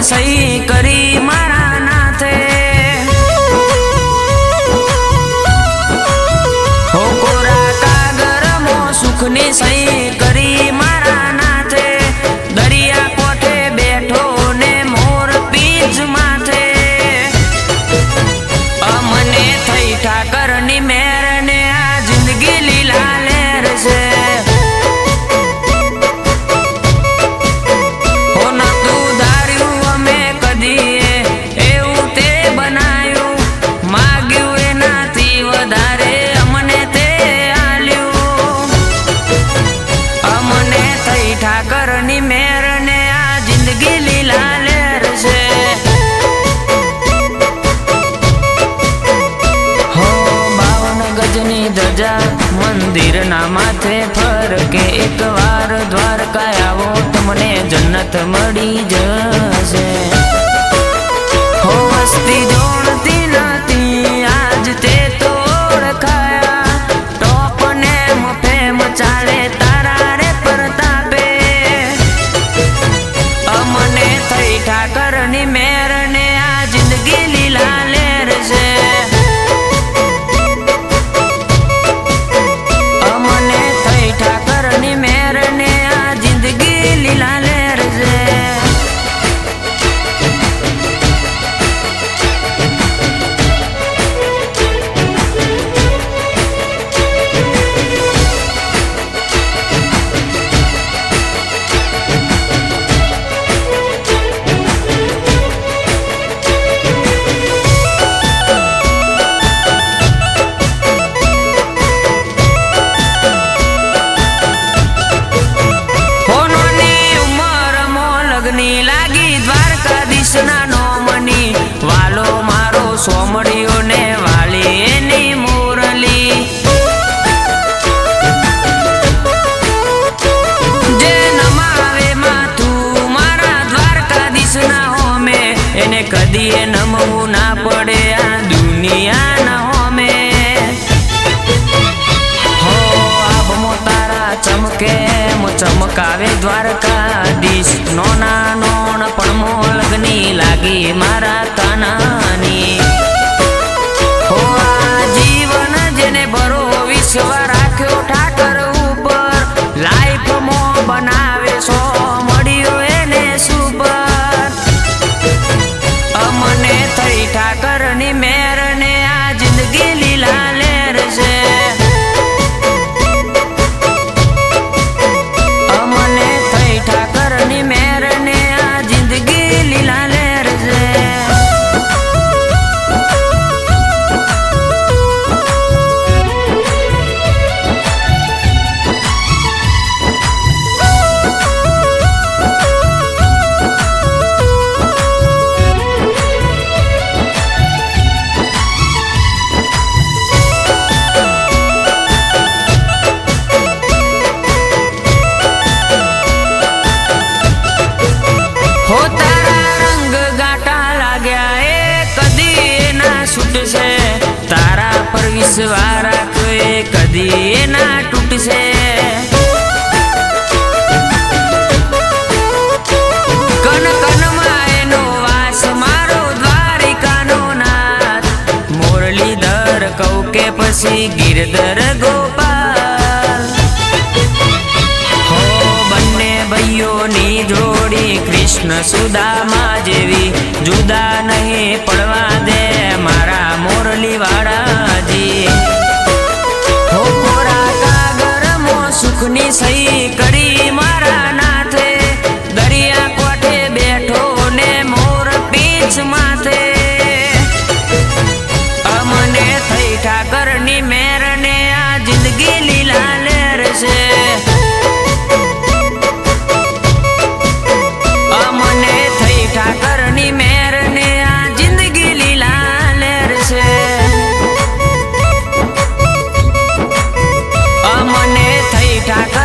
સહી કરી મારા નાથે। હો કોરા કાગળમાં સુખની સહી કરી મારા નાથે। દરિયા કોઠે બેઠો ને મોર પીંછ માથે। અમને થઈ ઠાકરની મેર ને આ જિંદગી લીલા લહેર છે। ઠાકરની મેર ને આ જિંદગી લીલા લહેર છે। હો 52 ગજની ધજા મંદિર ના માથે ફરકે। એક વાર દ્વારકા આવો તમને જન્નત મળી જશે। હો વસ્તી જોણતી નથી આજ તે તો ઓળખાયા। ટોપ ને ફેમ ચાલે તારા રે પ્રતાપે। અમને થઈ ઠાકરની મેર ને આ જિંદગી લીલા લહેર છે। અમને થઈ ઠાકરની મેર ને આ જિંદગી લીલા લહેર છે। લાગી દ્વારકાધીશ ના નોમની વાલો મારો સોમડિયો ને વાલી એની મોરલી। જે નમાવે માથું મારા દ્વારકાધીશ ના હોમે એને કદી એ નમવું ના પડે આ દુનિયા ના હોમે। હો આબમો તારા ચમકે ચમકાવે દ્વારકાધીશ। નોના નોણ પણ મોલગની લાગી મારા કાનાની। હો આ જીવન જેને ભરો વિશ્વ રાખ્યો ઠાકર ઉપર। લાઈફમાં બનાવે સો મળ્યો એને સુપર। અમને થઈ ઠાકરની મેર ને આ જિંદગી લીલા લહેર છે। અમને થઈ ઠાકરની મેર ને આ જિંદગી લીલા લહેર છે। હો તારા રંગ ગાટા લાગ્યા એ કદી એના છૂટશે। તારા પર વિશ્વાસ રાખો એ કદી એના તૂટશે। કન કનમાં એનો વાસ મારો દ્વારિકાનો નાથ। મુરલીધર કહું કે પછી ગિરધર ગોપાલ। હો બંને ભાઈઓની જોડી કૃષ્ણ સુદામા જેવી જુદા નહીં પડવા દે મારા મોરલી વાળાજી। હો કોરા કાગળમાં સુખની સહી કરી મારા નાથે। દરિયા કોઠે બેઠો ને મોર પીંછ માથે। અમને થઈ ઠાકરની મેર ને આ જિંદગી લીલા લહેર છે। અમને થઈ ઠાકરની મેર ને આ જિંદગી લીલા લહેર છે। અમને થઈ ઠાકર